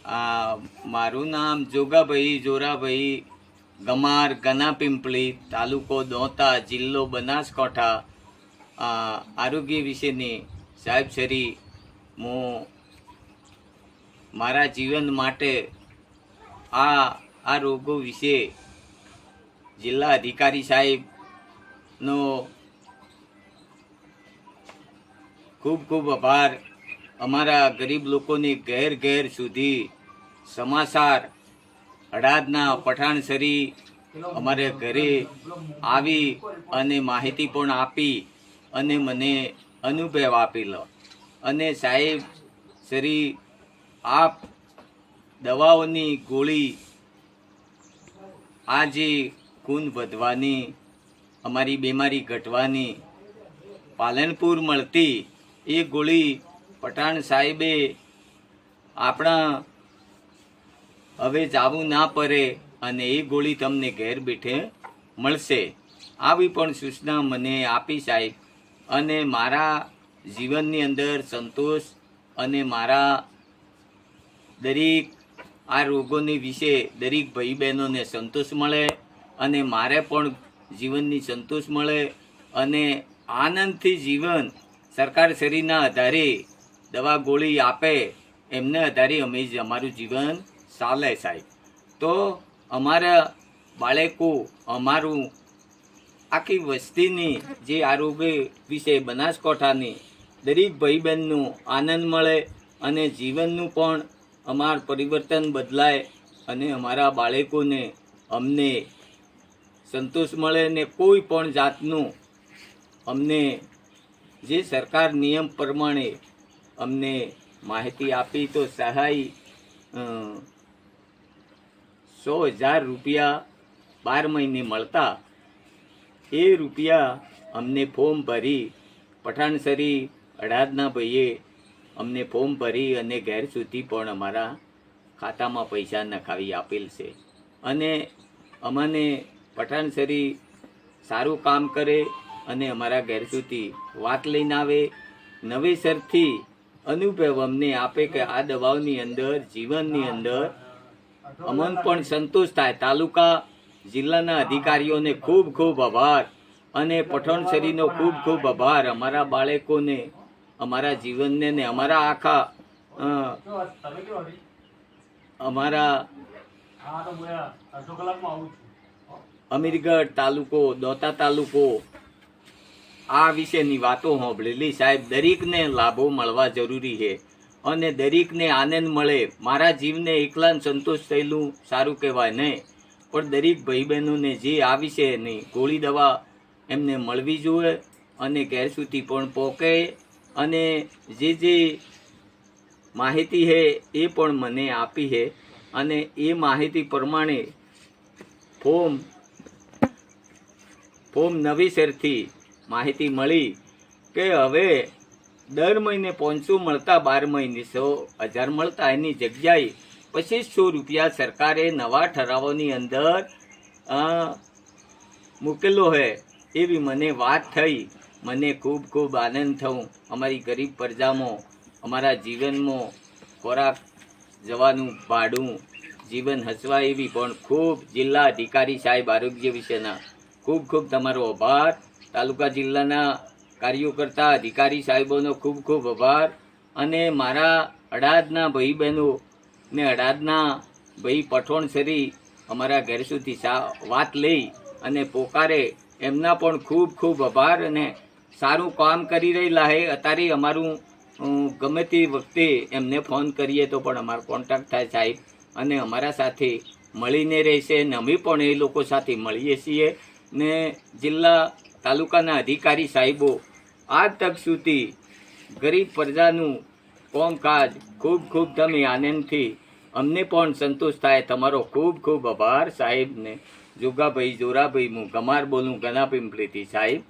મારું નામ જોગાભાઈ જોરાભાઈ ગમાર ગનાપિંપળી, તાલુકો દોતા, જિલ્લો બનાસકાંઠા. આરોગ્ય વિશેની સાહેબ શ્રી હું મારા જીવન માટે આ રોગો વિશે જિલ્લા અધિકારી સાહેબનો ખૂબ ખૂબ આભાર. અમારા ગરીબ લોકોની ઘેર ઘેર સુધી સમાચાર હળાદના પઠાણસરી અમારે ઘરે આવી અને માહિતી પણ આપી અને મને અનુભવ આપેલો. અને સાહેબ શ્રી આપ દવાઓની ગોળી આ જે ખૂન વધવાની, અમારી બીમારી ઘટવાની પાલનપુર મળતી એ ગોળી પઠાણ સાહેબે આપણા હવે જાવું ના પડે અને એ ગોળી તમને ઘેર બેઠે મળશે, આવી પણ સૂચના મને આપી સાહેબ. અને મારા જીવનની અંદર સંતોષ અને મારા દરેક આ રોગોની વિશે દરેક ભાઈ બહેનોને સંતોષ મળે અને મારે પણ જીવનની સંતોષ મળે અને આનંદથી જીવન સરકાર શ્રીના આધારે દવા ગોળી આપે એમને આધારે અમે અમારું જીવન ચાલે સાહેબ. તો અમારા બાળકો અમારું આખી વસ્તીની જે આરોગ્ય વિશે બનાસકાંઠાની દરેક ભાઈ બહેનનું આનંદ મળે અને જીવનનું પણ અમારું પરિવર્તન બદલાય અને અમારા બાળકોને અમને સંતોષ મળે ને કોઈ પણ જાતનું અમને જે સરકાર નિયમ પ્રમાણે અમને માહિતી આપી તો સહાય 100,000 રૂપિયા 12 મહિને મળતા. એ રૂપિયા અમને ફોર્મ ભરી પઠાણસરી હળાદના ભાઈએ અમને ફોર્મ ભરી અને ઘેર સુધી પણ અમારા ખાતામાં પૈસા નખાવી આપેલ છે. અને અમને પઠાણસરી સારું કામ કરે અને અમારા ઘેર સુધી વાત લઈને આવે, નવેસરથી અનુભવ અમને આપે કે આ દવાઓની અંદર જીવનની અંદર અમને પણ સંતોષ થાય. તાલુકા જિલ્લાના અધિકારીઓને ખૂબ ખૂબ આભાર અને પઠાણસરીનો ખૂબ ખૂબ આભાર. અમારા બાળકોને અમારા જીવનને ને અમારા આખા અમારા અમીરગઢ તાલુકો, દોતા તાલુકો આ વિશેની વાતો સાંભળેલી સાહેબ. દરેકને લાભો મળવા જરૂરી છે અને દરેકને આનંદ મળે. મારા જીવને એકલાને સંતોષ થયેલું સારું કહેવાય નહીં, પણ દરેક ભાઈ બહેનોને જે આ વિશેની ગોળી દવા એમને મળવી જોઈએ અને ઘેર સુધી પણ પહોંચે. અને જે માહિતી છે એ પણ મને આપી છે અને એ માહિતી પ્રમાણે ફોર્મ નવેસરથી માહિતી મળી કે હવે દર મહિને 500 મળતા 12 મહિને 100,000 મળતા એની જગ્યાએ 2500 રૂપિયા સરકારે નવા ઠરાવોની અંદર મૂકેલો છે એવી મને વાત થઈ. મને ખૂબ ખૂબ આનંદ થયું. અમારી ગરીબ પ્રજામાં અમારા જીવનમાં ખોરાક જવાનું ભાડું જીવન હસવા એવી પણ ખૂબ જિલ્લા અધિકારી સાહેબ આરોગ્ય વિશેના ખૂબ ખૂબ તમારો આભાર. તાલુકા જિલ્લાના કાર્યકર્તા અધિકારી સાહેબોનો ખૂબ ખૂબ આભાર. અને મારા હળાદના ભાઈ બહેનો ને હળાદના ભાઈ પઠાણસરી અમારા ઘર સુધી વાત લઈ અને પોકારે એમના પણ ખૂબ ખૂબ આભાર. અને સારું કામ કરી રહેલા છે. અત્યારે અમારું ગમે તે વખતે એમને ફોન કરીએ તો પણ અમારો કોન્ટેક્ટ થાય સાહેબ અને અમારા સાથે મળીને રહેશે ને અમે પણ એ લોકો સાથે મળીએ છીએ. ને જિલ્લા તાલુકાના અધિકારી સાહેબો આજ તક સુધી ગરીબ પ્રજાનું કામકાજ ખૂબ ખૂબ તમે આનંદથી અમને પણ સંતોષ થાય. તમારો ખૂબ ખૂબ આભાર સાહેબને. જોગાભાઈ જોરાભાઈ હું ગમાર બોલું ગનાપિંપળીથી સાહેબ.